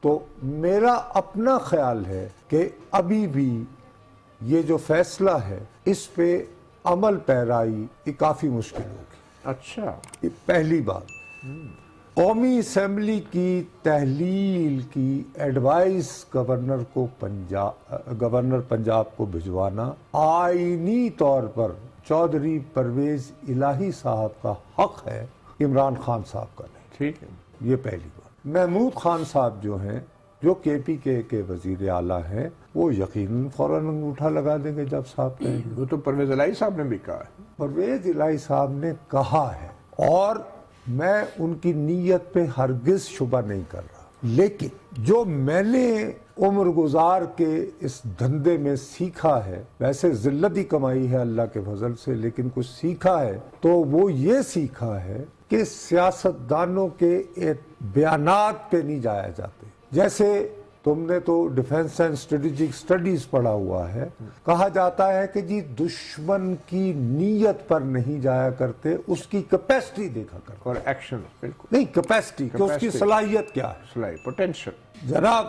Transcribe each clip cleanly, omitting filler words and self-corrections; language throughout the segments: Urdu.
تو میرا اپنا خیال ہے کہ ابھی بھی یہ جو فیصلہ ہے اس پہ عمل پیرائی یہ کافی مشکل ہوگی۔ اچھا، یہ پہلی بات۔ قومی اسمبلی کی تحلیل کی ایڈوائس گورنر پنجاب کو بھجوانا آئینی طور پر چودھری پرویز الہی صاحب کا حق ہے، عمران خان صاحب کا نہیں۔ ٹھیک ہے، یہ پہلی بات۔ محمود خان صاحب جو ہیں، جو کے پی کے وزیر اعلیٰ ہیں، وہ یقیناً فوراً انگوٹھا لگا دیں گے جب صاحب کہیں گے۔ وہ تو پرویز الہی صاحب نے بھی کہا ہے۔ پرویز الہی صاحب نے کہا ہے اور میں ان کی نیت پہ ہرگز شبہ نہیں کر رہا، لیکن جو میں نے عمر گزار کے اس دھندے میں سیکھا ہے، ویسے ذلت ہی کمائی ہے اللہ کے فضل سے، لیکن کچھ سیکھا ہے تو وہ یہ سیکھا ہے کہ سیاستدانوں کے بیانات پہ نہیں جایا جاتے۔ جیسے تم نے تو ڈیفنس اینڈ اسٹریٹجک اسٹڈیز پڑھا ہوا ہے، کہا جاتا ہے کہ جی دشمن کی نیت پر نہیں جایا کرتے، اس کی کیپیسٹی دیکھا کرتے، اور ایکشن، بالکل نہیں کیپیسٹی کہ اس کی صلاحیت کیا ہے۔ صلاحیت، پوٹینشل۔ جناب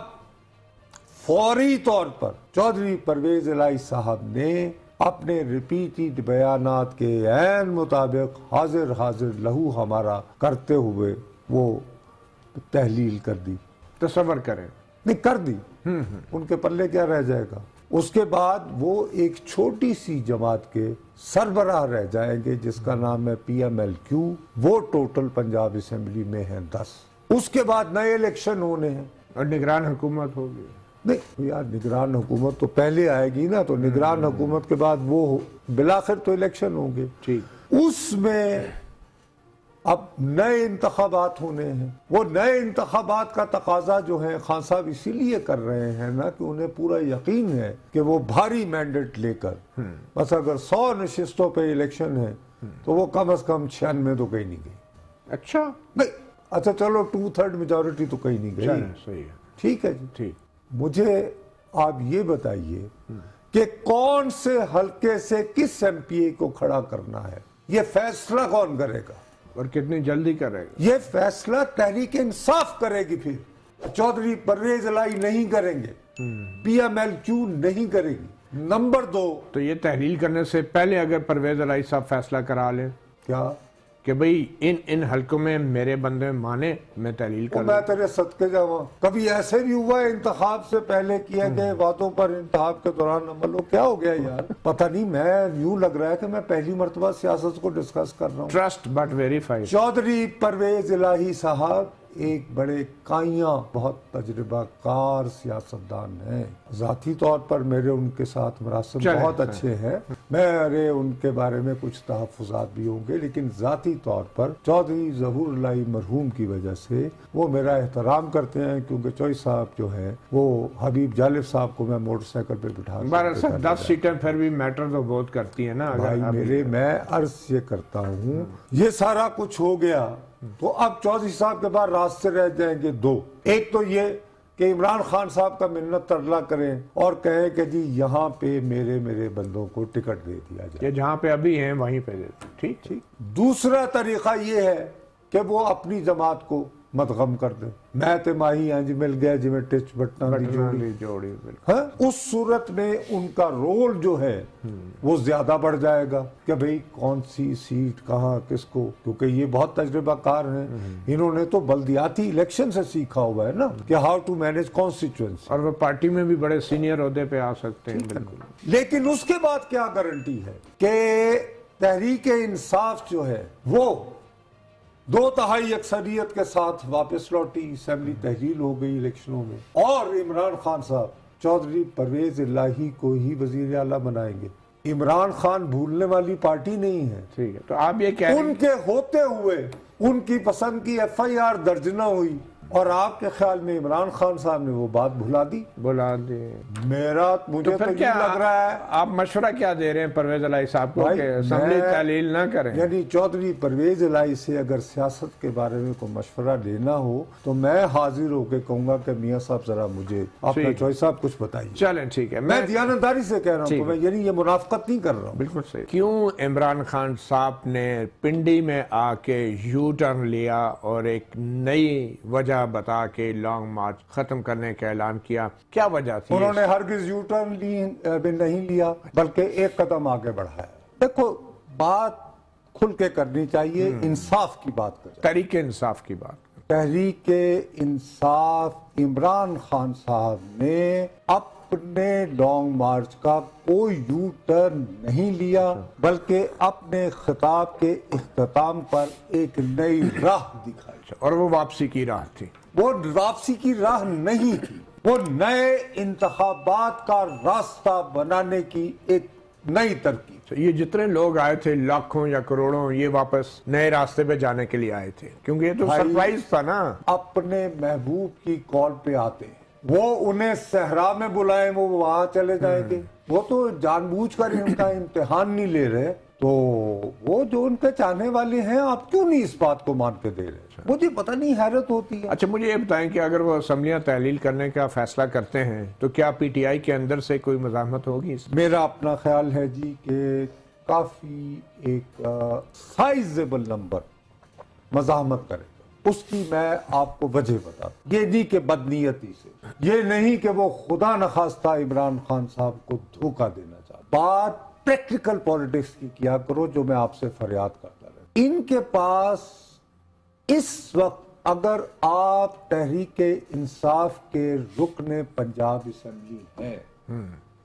فوری طور پر چودھری پرویز الہی صاحب نے اپنے ریپیٹڈ بیانات کے عین مطابق حاضر لہو ہمارا کرتے ہوئے وہ تحلیل کر دی۔ تصور کریں، نہیں کر دی، ان کے پلے کیا رہ جائے گا؟ اس کے بعد وہ ایک چھوٹی سی جماعت کے سربراہ رہ جائیں گے جس کا نام ہے پی ایم ایل کیو، وہ ٹوٹل پنجاب اسمبلی میں ہیں 10۔ اس کے بعد نئے الیکشن ہونے ہیں اور نگران حکومت ہوگی۔ نہیں یار، نگران حکومت تو پہلے آئے گی نا، تو نگران حکومت کے بعد وہ بالآخر تو الیکشن ہوں گے۔ ٹھیک، اس میں اب نئے انتخابات ہونے ہیں۔ وہ نئے انتخابات کا تقاضا جو ہے خان صاحب اسی لیے کر رہے ہیں نا کہ انہیں پورا یقین ہے کہ وہ بھاری مینڈیٹ لے کر، بس اگر 100 نشستوں پہ الیکشن ہے تو وہ کم از کم 96 تو کہیں نہیں گئی۔ اچھا، نہیں اچھا چلو 2/3 میجورٹی تو کہیں نہیں گئی۔ صحیح ہے، ٹھیک ہے جی۔ ٹھیک۔ مجھے آپ یہ بتائیے کہ کون سے حلقے سے کس ایم پی اے کو کھڑا کرنا ہے، یہ فیصلہ کون کرے گا؟ اور کتنی جلدی کرے گا؟ یہ فیصلہ تحریک انصاف کرے گی، پھر چودھری پرویز الہی نہیں کریں گے، پی ایم ایل کیو نہیں کرے گی۔ نمبر 2، تو یہ تحلیل کرنے سے پہلے اگر پرویز الہی صاحب فیصلہ کرا لیں کیا کہ بھئی ان حلقوں میں میرے بندے مانے، میں تحلیل کر میں تیرے صدقے جاواں، کبھی ایسے بھی ہوا ہے انتخاب سے پہلے کیا گئے وعدوں پر انتخاب کے دوران عمل ہو؟ کیا ہو گیا یار؟ پتہ نہیں، میں یوں لگ رہا ہے کہ میں پہلی مرتبہ سیاست کو ڈسکس کر رہا ہوں۔ Trust but verify. Chaudhry Pervaiz Elahi صاحب ایک بڑے کائیاں، بہت تجربہ کار سیاستدان ہیں۔ ذاتی طور پر میرے ان کے ساتھ مراسم بہت اچھے ہیں، میرے ان کے بارے میں کچھ تحفظات بھی ہوں گے، لیکن ذاتی طور پر چودھری ظہور الہی مرحوم کی وجہ سے وہ میرا احترام کرتے ہیں، کیونکہ چوئی صاحب جو ہے وہ حبیب جالب صاحب کو میں موٹر سائیکل پہ بٹھا کے 10 سیٹیں پھر بھی میٹر تو بہت کرتی ہیں نا۔ بھائی میرے، میں عرض یہ کرتا ہوں، یہ سارا کچھ ہو گیا تو اب چودھری صاحب کے بعد راستے رہ جائیں گے 2۔ ایک تو یہ کہ عمران خان صاحب کا منت ترلا کریں اور کہیں کہ جی یہاں پہ میرے بندوں کو ٹکٹ دے دیا جائے، یہ جہاں پہ ابھی ہیں وہیں پہ دیتے۔ ٹھیک ٹھیک۔ دوسرا طریقہ یہ ہے کہ وہ اپنی جماعت کو مدغم کر دیں، میں تے ماہی انج مل گیا جی میں ٹچ بٹنا دی جوڑی۔ ہاں، اس صورت میں ان کا رول جو ہے وہ زیادہ بڑھ جائے گا کہ بھئی کون سی سیٹ کہاں کس کو، کیونکہ یہ بہت تجربہ کار ہیں، انہوں نے تو بلدیاتی الیکشن سے سیکھا ہوا ہے نا کہ ہاؤ ٹو مینیج کانسٹیچوئنسی، اور وہ پارٹی میں بھی بڑے سینئر عہدے پہ آ سکتے ہیں۔ بالکل۔ لیکن اس کے بعد کیا گارنٹی ہے کہ تحریک انصاف جو ہے وہ 2/3 اکثریت کے ساتھ واپس لوٹی، اسمبلی تحلیل ہو گئی الیکشنوں میں، اور عمران خان صاحب چودھری پرویز الہی کو ہی وزیر اعلیٰ بنائیں گے۔ عمران خان بھولنے والی پارٹی نہیں ہے۔ ٹھیک ہے، تو آپ یہ کہہ رہے ان کے ہوتے ہوئے ان کی پسند کی ایف آئی آر درج نہ ہوئی اور آپ کے خیال میں عمران خان صاحب نے وہ بات بھلا دی؟ بلا دے۔ مجھے تو یہ لگ رہا ہے آپ مشورہ کیا دے رہے ہیں پرویز الہی صاحب کو کہ اسمبلی تحلیل نہ کریں؟ یعنی چودھری پرویز الہی سے اگر سیاست کے بارے میں کوئی مشورہ لینا ہو تو میں حاضر ہو کے کہوں گا کہ میاں صاحب ذرا مجھے اپنا چوئی صاحب کچھ بتائیے۔ چلیں ٹھیک ہے، میں دیانتداری سے کہہ رہا ہوں، میں یعنی یہ منافقت نہیں کر رہا ہوں۔ بالکل صحیح۔ کیوں عمران خان صاحب نے پنڈی میں آ کے یو ٹرن لیا اور ایک نئی وجہ وجہ بتا کے لانگ مارچ ختم کرنے کا اعلان کیا، کیا وجہ تھی؟ انہوں نے ہرگز یو ٹرن نہیں لیا بلکہ ایک قدم آگے بڑھایا۔ دیکھو بات کھل کے کرنی چاہیے، انصاف کی بات کریں، تحریک انصاف کی بات۔ تحریک انصاف عمران خان صاحب نے اپنے لانگ مارچ کا کوئی یو ٹرن نہیں لیا بلکہ اپنے خطاب کے اختتام پر ایک نئی راہ دکھائی، اور وہ واپسی کی راہ تھی۔ وہ واپسی کی راہ نہیں تھی، وہ نئے انتخابات کا راستہ بنانے کی ایک نئی ترکیب۔ یہ جتنے لوگ آئے تھے لاکھوں یا کروڑوں، یہ واپس نئے راستے پہ جانے کے لیے آئے تھے، کیونکہ یہ تو سرپرائز تھا نا۔ اپنے محبوب کی کال پہ آتے ہیں، وہ انہیں صحرا میں بلائیں وہ وہاں چلے جائیں گے، وہ تو جان بوجھ کر ان کا امتحان نہیں لے رہے، تو وہ جو ان کے چاہنے والے ہیں آپ کیوں نہیں اس بات کو مان کے دے رہے؟ مجھے پتہ نہیں، حیرت ہوتی ہے۔ اچھا مجھے یہ بتائیں کہ اگر وہ اسمبلیاں تحلیل کرنے کا فیصلہ کرتے ہیں تو کیا پی ٹی آئی کے اندر سے کوئی مزاحمت ہوگی اس میں؟ میرا اپنا خیال ہے جی کہ کافی ایک سائزبل نمبر مزاحمت کرے گا، اس کی میں آپ کو وجہ بتا دوں۔ یہ نہیں کہ بدنیتی سے، یہ نہیں کہ وہ خدا نخواستہ عمران خان صاحب کو دھوکہ دینا چاہتا، بات پریکٹیکل پالیٹکس کی کیا کرو جو میں آپ سے فریاد کرتا رہا۔ ان کے پاس اس وقت اگر آپ تحریک انصاف کے رکن پنجاب اسمبلی ہیں،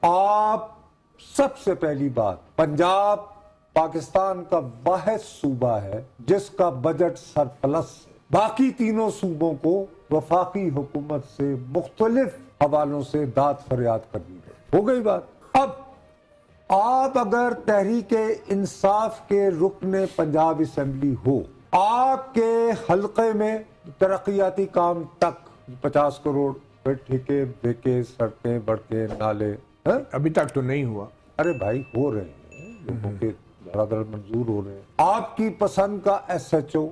آپ سب سے پہلی بات، پنجاب پاکستان کا واحد صوبہ ہے جس کا بجٹ سرپلس ہے، باقی تینوں صوبوں کو وفاقی حکومت سے مختلف حوالوں سے داد فریاد کرنی ہے۔ ہو گئی بات۔ اب آپ اگر تحریک انصاف کے رکن پنجاب اسمبلی ہو، آپ کے حلقے میں ترقیاتی کام تک 50 کروڑ ٹھیکے بیکے سڑکیں بڑکیں نالے ابھی تک تو نہیں ہوا۔ ارے بھائی ہو رہے ہیں، لوگوں کے دھڑا دھڑ منظور ہو رہے ہیں۔ آپ کی پسند کا ایس ایچ او،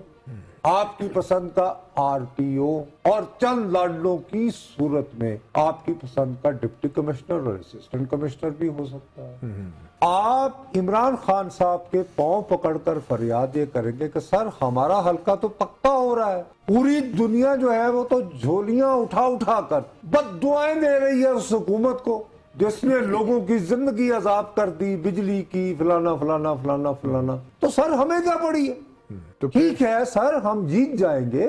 آپ کی پسند کا آر ٹی او اور چند لاڈلوں کی صورت میں آپ کی پسند کا ڈپٹی کمشنر اور اسسٹنٹ کمشنر بھی ہو سکتا ہے۔ آپ عمران خان صاحب کے پاؤں پکڑ کر فریاد یہ کریں گے کہ سر ہمارا حلقہ تو پکا ہو رہا ہے، پوری دنیا جو ہے وہ تو جھولیاں اٹھا اٹھا کر بد دعائیں دے رہی ہے اس حکومت کو جس نے لوگوں کی زندگی عذاب کر دی، بجلی کی فلانا فلانا فلانا فلانا، تو سر ہمیں کیا پڑی ہے؟ ٹھیک ہے سر ہم جیت جائیں گے،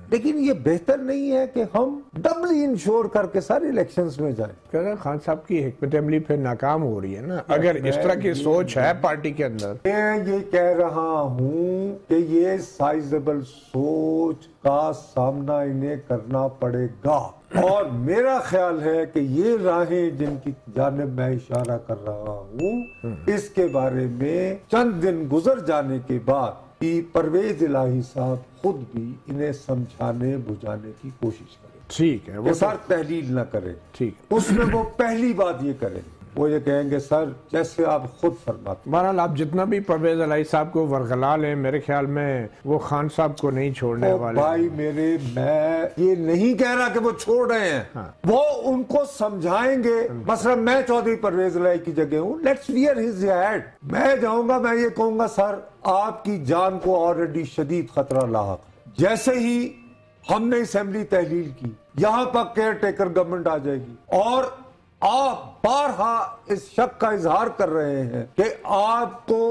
لیکن یہ بہتر نہیں ہے کہ ہم ڈبلی انشور کر کے سر الیکشنز میں جائیں۔ خان صاحب کی حکمت عملی پھر ناکام ہو رہی ہے نا، اگر اس طرح کی سوچ ہے پارٹی کے اندر۔ میں یہ کہہ رہا ہوں کہ یہ سائزبل سوچ کا سامنا انہیں کرنا پڑے گا، اور میرا خیال ہے کہ یہ راہیں جن کی جانب میں اشارہ کر رہا ہوں اس کے بارے میں چند دن گزر جانے کے بعد پرویز الہی صاحب خود بھی انہیں سمجھانے بجھانے کی کوشش کریں۔ ٹھیک ہے، وہ سر تحلیل نہ کریں، ٹھیک، اس میں وہ پہلی بات یہ کریں، وہ یہ کہیں گے سر جیسے آپ خود فرماتے۔ بہرحال آپ جتنا بھی پرویز الہی صاحب کو ورغلا لیں، میرے خیال میں وہ خان صاحب کو نہیں چھوڑنے والے۔ بھائی میرے، میں یہ نہیں کہہ رہا کہ وہ چھوڑ رہے ہیں، وہ ان کو سمجھائیں گے۔ مثلا میں چودھری پرویز الہی کی جگہ ہوں، لیٹس ویئر ہز ہیڈ، میں جاؤں گا، میں یہ کہوں گا سر آپ کی جان کو آلریڈی شدید خطرہ لاحق، جیسے ہی ہم نے اسمبلی تحلیل کی یہاں پر کیئر ٹیکر گورنمنٹ آ جائے گی، اور آپ بارہا اس شک کا اظہار کر رہے ہیں کہ آپ کو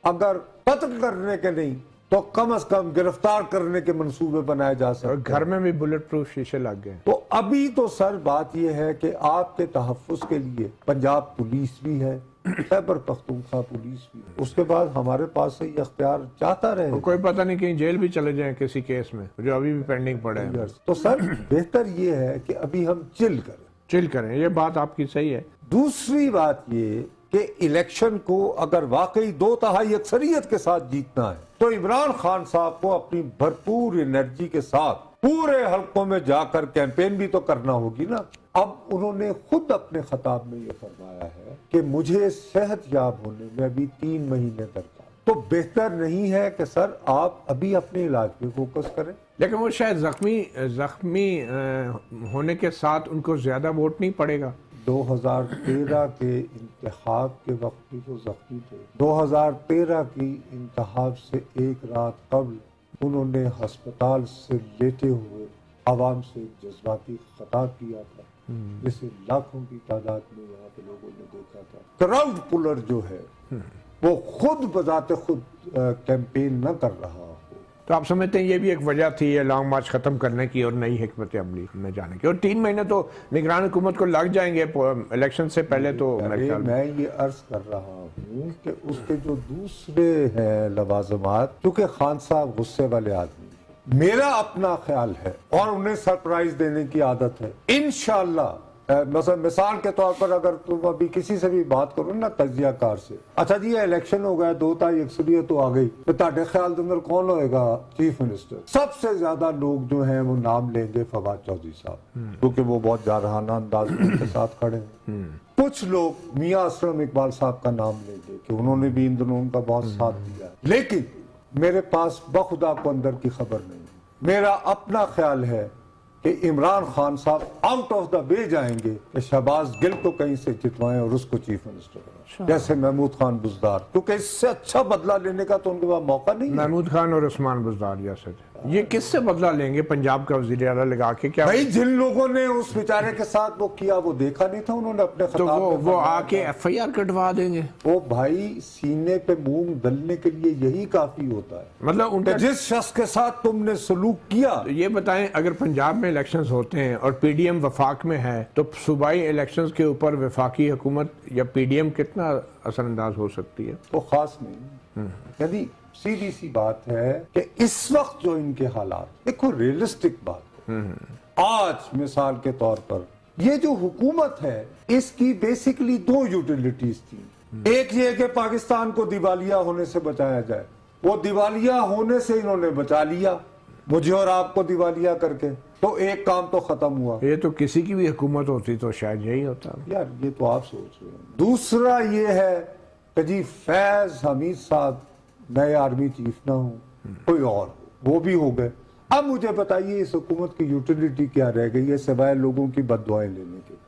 اگر قتل کرنے کے نہیں تو کم از کم گرفتار کرنے کے منصوبے بنائے جا سکتے ہیں۔ گھر میں بھی بلٹ پروف شیشے لگ گئے۔ تو ابھی تو سر بات یہ ہے کہ آپ کے تحفظ کے لیے پنجاب پولیس بھی ہے، خیبر پختونخوا پولیس بھی ہے، اس کے بعد ہمارے پاس سے یہ اختیار چاہتا رہے، کوئی پتہ نہیں کہیں جیل بھی چلے جائیں کسی کیس میں جو ابھی بھی پینڈنگ پڑے ہیں۔ تو سر بہتر یہ ہے کہ ابھی ہم چل کریں، یہ بات آپ کی صحیح ہے۔ دوسری بات یہ کہ الیکشن کو اگر واقعی 2/3 اکثریت کے ساتھ جیتنا ہے تو عمران خان صاحب کو اپنی بھرپور انرجی کے ساتھ پورے حلقوں میں جا کر کیمپین بھی تو کرنا ہوگی نا۔ اب انہوں نے خود اپنے خطاب میں یہ فرمایا ہے کہ مجھے صحت یاب ہونے میں ابھی 3 مہینے درکار، تو بہتر نہیں ہے کہ سر آپ ابھی اپنے علاج پہ فوکس کریں؟ لیکن وہ شاید زخمی ہونے کے ساتھ ان کو زیادہ ووٹ نہیں پڑے گا۔ 2013 کے انتخاب کے وقت بھی تو زخمی تھے، 2013 کی انتخاب سے ایک رات قبل انہوں نے ہسپتال سے لیٹے ہوئے عوام سے جذباتی خطاب کیا تھا جسے لاکھوں کی تعداد میں یہاں پہ لوگوں نے دیکھا تھا. کراؤڈ پولر جو ہے وہ خود بذات خود کیمپین نہ کر رہا ہو. تو آپ سمجھتے ہیں یہ بھی ایک وجہ تھی یہ لانگ مارچ ختم کرنے کی اور نئی حکمت عملی میں جانے کی, اور 3 مہینے تو نگران حکومت کو لگ جائیں گے الیکشن سے پہلے. تو میں یہ عرض کر رہا ہوں کہ اس کے جو دوسرے ہیں لوازمات, کیونکہ خان صاحب غصے والے آدمی ہیں, میرا اپنا خیال ہے اور انہیں سرپرائز دینے کی عادت ہے. انشاءاللہ مثال کے طور پر اگر تم ابھی کسی سے بھی بات کرو نا تجزیہ کار سے, اچھا جی یہ الیکشن ہو گیا 2 تائی اکثریت تو آ گئی, تو تاڑے خیال دے اندر کون ہوئے گا چیف منسٹر؟ سب سے زیادہ لوگ جو ہیں وہ نام لیں گے فواد چودھری صاحب, کیونکہ وہ بہت جارحانہ انداز میں ان کے ساتھ کھڑے ہیں. کچھ لوگ میاں اسلم اقبال صاحب کا نام لیں گے کہ انہوں نے بھی ان دنوں ان کا بہت ساتھ دیا, لیکن میرے پاس بخدا کو اندر کی خبر نہیں. میرا اپنا خیال ہے کہ عمران خان صاحب آؤٹ آف دا وے جائیں گے کہ شہباز گل کو کہیں سے جتوائیں اور اس کو چیف منسٹر بنائیں, جیسے محمود خان بزدار, کیونکہ اس سے اچھا بدلہ لینے کا تو ان کے پاس موقع نہیں ہے. محمود خان اور عثمان بزدار یہ کس سے بدلہ لیں گے؟ پنجاب کا وزیر اعلیٰ لگا کے کیا؟ بھائی جن لوگوں نے اس بیچارے کے ساتھ وہ کیا وہ دیکھا نہیں تھا, انہوں نے اپنے تو خطاب وہ آ کے ایف آئی آر کٹوا دیں گے. وہ بھائی سینے پہ مونگ دلنے کے لیے یہی کافی ہوتا ہے, مطلب ان کا جس شخص کے ساتھ تم نے سلوک کیا. یہ بتائیں اگر پنجاب میں الیکشنز ہوتے ہیں اور پی ڈی ایم وفاق میں ہے تو صوبائی الیکشنز کے اوپر وفاقی حکومت یا پی ڈی ایم کتنا اثر انداز ہو سکتی ہے؟ وہ خاص نہیں. یعنی سیدھی سی بات ہے کہ اس وقت جو ان کے حالات, دیکھو ریئلسٹک بات ہے, آج مثال کے طور پر یہ جو حکومت ہے اس کی بیسیکلی 2 یوٹیلیٹیز تھیں. ایک یہ کہ پاکستان کو دیوالیہ ہونے سے بچایا جائے, وہ دیوالیہ ہونے سے انہوں نے بچا لیا مجھے اور آپ کو دیوالیہ کر کے, تو ایک کام تو ختم ہوا. یہ تو کسی کی بھی حکومت ہوتی تو شاید یہی ہوتا. یار یہ تو آپ سوچ رہے ہیں. دوسرا یہ ہے کہ جی فیض حمید صاحب نئے آرمی چیف نہ ہوں, کوئی اور ہو, وہ بھی ہو گئے. اب مجھے بتائیے اس حکومت کی یوٹیلیٹی کیا رہ گئی ہے سوائے لوگوں کی بد دعائیں لینے کے؟